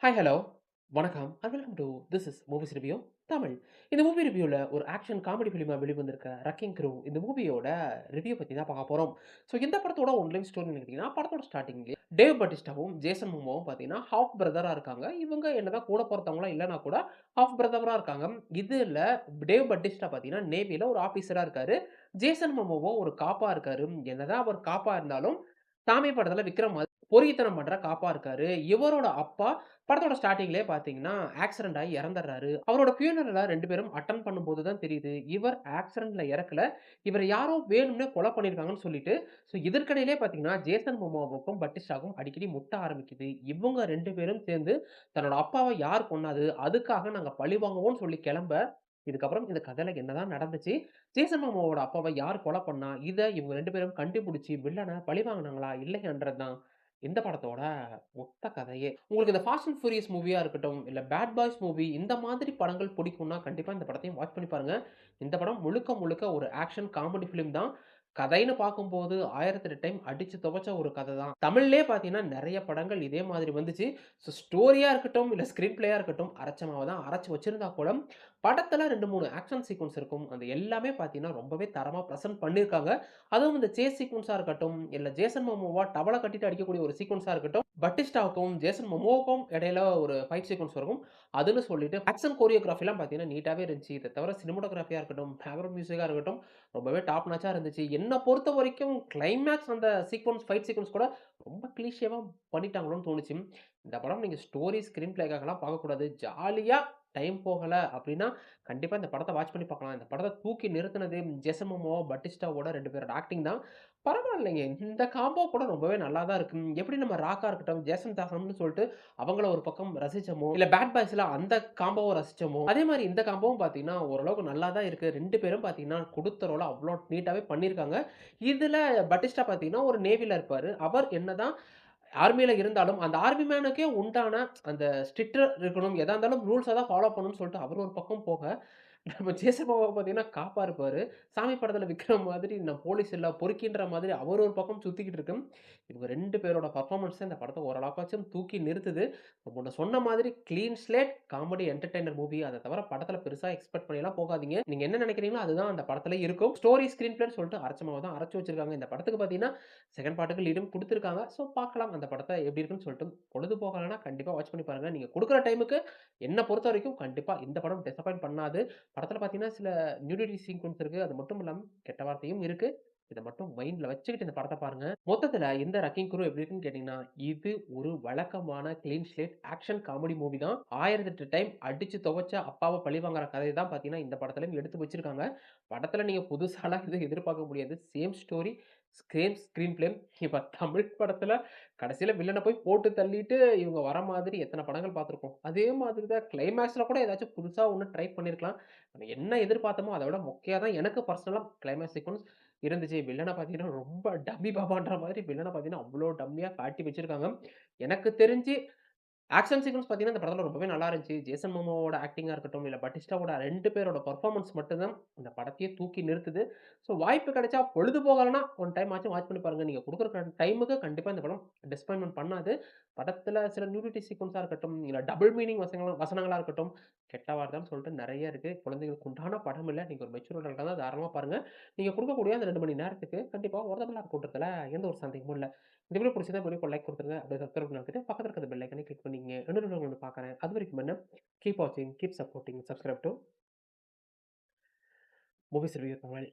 Hi, hello. வணக்கம். Welcome to this is movies review Tamil. இந்த movie ரிவ்யூல ஒரு ஆக்ஷன் காமெடி ஃபிலிமா வெளிவந்திருக்க ரக்கிங் க்ரூ இந்த மூவியோட ரிவ்யூ பத்தி தான் பார்க்க போறோம். ஸோ இந்த படத்தோட ஒன்லைன் ஸ்டோரின்னு எடுத்தீங்கன்னா, படத்தோட ஸ்டார்ட்டிங்லயே டேவ் பாட்டிஸ்டாவும், ஜேசன் மோமோவும் பார்த்தீங்கன்னா, ஹாஃப் பிரதரா இருக்காங்க. இவங்க என்னதான் கூட பொறந்தவங்களா இல்லன்னா கூட, ஹாஃப் பிரதரா இருக்காங்க. இதுல டேவ் பாட்டிஸ்டா பார்த்தீங்கன்னா, நேவில ஒரு ஆஃபீசரா இருக்காரு. ஜேசன் மோமோவோ ஒரு காப்பா இருக்காரு. என்னதான் அவர் காப்பா இருந்தாலும், சாமி படத்துல விக்ரம் மாதிரி பொறித்தனம் பண்ற காப்பா இருக்காரு. இவரோட அப்பா படத்தோட ஸ்டார்ட்டிங்லயே பார்த்தீங்கன்னா, ஆக்சிடென்ட் ஆயி இறந்துடுறாரு. அவரோட ஃபியூனரல 2 பேரும் அட்டெண்ட் பண்ணும்போது தான் தெரியுது. இவர் ஆக்சிடென்ட்ல இறக்கல. இவர யாரோ வேணும்னே கொலை பண்ணியிருக்காங்கன்னு சொல்லிட்டு, ஸோ இதற்கிடையிலே பார்த்தீங்கன்னா, ஜேசன் மோமோவுக்கும், பட்டிஸ்டாவுக்கும் அடிக்கடி முட்ட ஆரம்பிக்குது. இவங்க 2 பேரும் சேர்ந்து தன்னோட அப்பாவ யார் கொன்னது? அதுக்காக நாங்க பழி வாங்குவோம்ன்னு சொல்லி கிளம்ப, இதுக்கப்புறம் இந்த கதையில என்னதான் நடந்துச்சு? ஜேசன் மோமோவோட அப்பாவ யார் கொலை பண்ணா? இத இவங்க 2 பேரும் கண்டுபிடிச்சு வில்லன பழி வாங்குனாங்களா? இல்லையான்றது தான் இந்த படத்தோட மொத்த கதையே. உங்களுக்கு இந்த ஃபாஸ்ட் அண்ட் ஃபியூரியஸ் மூவியா இருக்கட்டும், இல்ல பேட் பாய்ஸ் மூவி இந்த மாதிரி படங்கள் பிடிக்கும்னா, கண்டிப்பா இந்த படத்தையும் வாட்ச் பண்ணி பாருங்க. இந்த படம் முழுக்க முழுக்க ஒரு ஆக்ஷன் காமெடி ஃபிலிம் தான். கதைன்னு பார்க்கும்போது 1008 டைம் அடிச்சு துவைச்ச ஒரு கதை தான். தமிழ்லயே பார்த்தீங்கன்னா, நெறைய படங்கள் இதே மாதிரி வந்துச்சு. ஸோ ஸ்டோரியா இருக்கட்டும், இல்ல ஸ்கிரீன் பிளேயா இருக்கட்டும், அரைச்ச மாவ தான் அரைச்சு வச்சிருந்தா கூட, படத்துல 2, 3 ஆக்ஷன் சீக்வென்ஸ் இருக்கும். அது எல்லாமே பார்த்தீங்கன்னா, ரொம்பவே தரமா பிரசன்ட் பண்ணியிருக்காங்க. அதுவும் இந்த சேஸ் சீக்வென்ஸா இருக்கட்டும், இல்ல ஜேசன் மோமோவா டவல கட்டிட்டு அடிக்கக்கூடிய ஒரு சீக்வென்ஸா இருக்கட்டும், பட்டிஸ்டாவுக்கும், ஜேசன் மோமோவுக்கும் இடையில ஒரு ஃபைட் சீக்வென்ஸ் இருக்கும். அதுன்னு சொல்லிட்டு ஆக்ஷன் கோரியோகிராஃபிலாம் பார்த்தீங்கன்னா, நீட்டாவே இருந்துச்சு. இத தவிர சினிமாட்டோகிராஃபியா இருக்கட்டும், பேக்ரவுண்ட் மியூசிக்கா இருக்கட்டும், ரொம்பவே டாப் நாச்சா இருந்துச்சு. என்ன பொறுத்தவரைக்கும் கிளைமாக்ஸ் அந்த சீக்வென்ஸ், ஃபைட் சீக்வென்ஸ் கூட ரொம்ப கிளீஷேவா பண்ணிட்டாங்களோன்னு தோணுச்சு. இந்த படம் நீங்க ஸ்டோரி, ஸ்கிரீன் பிளேக்காகலாம் பார்க்கக்கூடாது. ஜாலியா டைம் போகல அப்டின்னா, கண்டிப்பா இந்த படத்த வாட்ச் பண்ணி பார்க்கலாம். இந்த படத்த தூக்கி நிறுத்துனது ஜேசன் மோமோ, பட்டிஸ்டாவோட 2 பேரோட ஆக்டிங் தான். பரவாயில்லைங்க. இந்த காம்போ கூட ரொம்பவே நல்லா தான் இருக்கு. எப்படி நம்ம ராக்கா இருக்கட்டும், ஜேசன் தாகம்னு சொல்லிட்டு அவங்கள ஒரு பக்கம் ரசிச்சோமோ, இல்ல பேட் பாய்ஸ்ல அந்த காம்போவ ரசிச்சோமோ, அதே மாரி இந்த காம்போவும் பார்த்தீங்கன்னா, ஓரளவுக்கு நல்லா தான் இருக்கு. 2 பேரும் பார்த்தீங்கன்னா, குடுத்த ரோல அவ்ளோ நீட்டாவே பண்ணியிருக்காங்க. இதுல பட்டிஸ்டா பார்த்தீங்கன்னா, ஒரு நேவில இருப்பாரு. அவர் என்னதான் ஆர்மில இருந்தாலும், அந்த ஆர்மி மேனுக்கே உண்டான அந்த ஸ்ட்ரிக்ட்டா இருக்கணும். எதா இருந்தாலும் ரூல்ஸ தான் ஃபாலோ பண்ணணும்னு சொல்லிட்டு அவர் ஒரு பக்கம் போக, நம்ம ஜேசன் பாபா பார்த்தீங்கன்னா காப்பா இருப்பாரு. சாமி படத்துல விக்ரம் மாதிரி நான் போலீஸ் இல்ல, பொறுக்கின்ற மாதிரி அவர் ஒரு பக்கம் சுத்திக்கிட்டு இருக்கு. இவங்க 2 பேரோட பெர்ஃபார்மன்ஸ் தான் இந்த படத்த ஓரளவுக்காச்சும் தூக்கி நிறுத்துது. முன்ன சொன்ன மாதிரி clean slate comedy entertainer movie. அத தவிர படத்துல பெருசா எக்ஸ்பெக்ட் பண்ணிலாம் போகாதீங்க. நீங்க என்ன நெனைக்கிறீங்களோ அதுதான் அந்த படத்துல இருக்கும். ஸ்டோரி, ஸ்கிரீன் பிளேன்னு சொல்லிட்டு அரைச்ச மாவ தான் அரைச்சு வச்சிருக்காங்க. இந்த படத்துக்கு பார்த்தீங்கன்னா, செகண்ட் பார்ட்டுக்கு லீடும் குடுத்துருக்காங்க. ஸோ பார்க்கலாம் அந்த படத்த எப்படி இருக்குன்னு சொல்லிட்டு. பொழுது போகலன்னா கண்டிப்பா வாட்ச் பண்ணி பாருங்க. நீங்க குடுக்குற டைமுக்கு என்ன பொறுத்தவரைக்கும் கண்டிப்பா இந்த படம் டிசப்பாயிண்ட் பண்ணாது. படத்துல பார்த்தீங்கன்னா, சில நியூடிட்டி சீக்வென்ஸ் இருக்கு. அது மட்டும் இல்லாம கெட்ட வார்த்தையும் இருக்கு. இத மட்டும் மைண்ட்ல வச்சுக்கிட்டு இந்த படத்த பாருங்க. மொத்தத்துல இந்த ரக்கிங் குரூ எப்படி இருக்குன்னு கேட்டீங்கன்னா, இது ஒரு வழக்கமான clean slate action comedy movie தான். 1008 டைம் அடிச்சு துவைச்ச அப்பாவ பழிவாங்குற கதைய தான் பார்த்தீங்கன்னா, இந்த படத்துலயும் எடுத்து வச்சிருக்காங்க. படத்துல நீங்க புதுசாலாம் எதுவும் எதிர்பார்க்க முடியாது. Same story, same screen play. இப்ப தமிழ் படத்துல கடைசியில வில்லன போய் போட்டு தள்ளிட்டு இவங்க வர மாதிரி எத்தன படங்கள் பார்த்துருக்கோம். அதே மாதிரி தான் கிளைமாக்ஸ்ல கூட ஏதாச்சும் புதுசா ஒண்ணு ட்ரை பண்ணியிருக்கலாம். நம்ம என்ன எதிர்பார்த்தோமோ அத விட மொக்கையா தான் எனக்கு பர்சனலா கிளைமாக்ஸ் சீக்வென்ஸ் இருந்துச்சு. வில்லன பார்த்தீங்கன்னா, ரொம்ப டம்மி பாபான்ற மாதிரி வில்லன பார்த்தீங்கன்னா, அவ்ளோ டம்மியா காட்டி வச்சிருக்காங்க. எனக்கு தெரிஞ்சு ஆக்ஷன் சீக்வென்ஸ் பார்த்தீங்கன்னா, இந்த படத்துல ரொம்பவே நல்லா இருந்துச்சு. ஜேசன் மோமோவோட ஆக்டிங்கா இருக்கட்டும், இல்ல பட்டிஸ்டாவோட 2 பேரோட பெர்ஃபார்மன்ஸ் மட்டும் தான் இந்த படத்தையே தூக்கி நிறுத்துது. ஸோ வாய்ப்பு கிடைச்சா பொழுது போகலன்னா, ஒன் டைம் ஆச்சும் வாட்ச் பண்ணி பாருங்க. நீங்க குடுக்குற டைமுக்கு கண்டிப்பா இந்த படம் டிசப்பாயின்ட்மென்ட் பண்ணாது. படத்துல சில நியூடிட்டி சீக்வென்ஸா இருக்கட்டும், இல்ல டபுள் மீனிங் வசனங்களா இருக்கட்டும், கெட்ட வார்த்தைன்னு சொல்லிட்டு நெறைய இருக்கு. குழந்தைகளுக்கு உண்டான படம் இல்ல. நீங்க ஒரு மெச்சூர் அடல்ட்டா தான் தாராளமா பாருங்க. நீங்க குடுக்கக்கூடிய அந்த 2 மணி நேரத்துக்கு கண்டிப்பா ஒர்த்தபுளா இருக்குன்றதுல எந்த ஒரு சந்தேகமும் இல்ல. இந்த வீடியோ பிடிச்சிருந்தா வீடியோக்கு ஒரு லைக் குடுத்துருங்க. அப்படியே சப்ஸ்கிரைப் பண்ணிட்டு பக்கத்துல இருக்கிற பெல் ஐகானையும் கிளிக் பண்ணீங்க. இன்னொரு வீடியோல உங்கள பார்க்குறேன். அதுவரைக்கும் என்ன கீப் வாட்சிங், keep supporting, subscribe to movies review Tamil.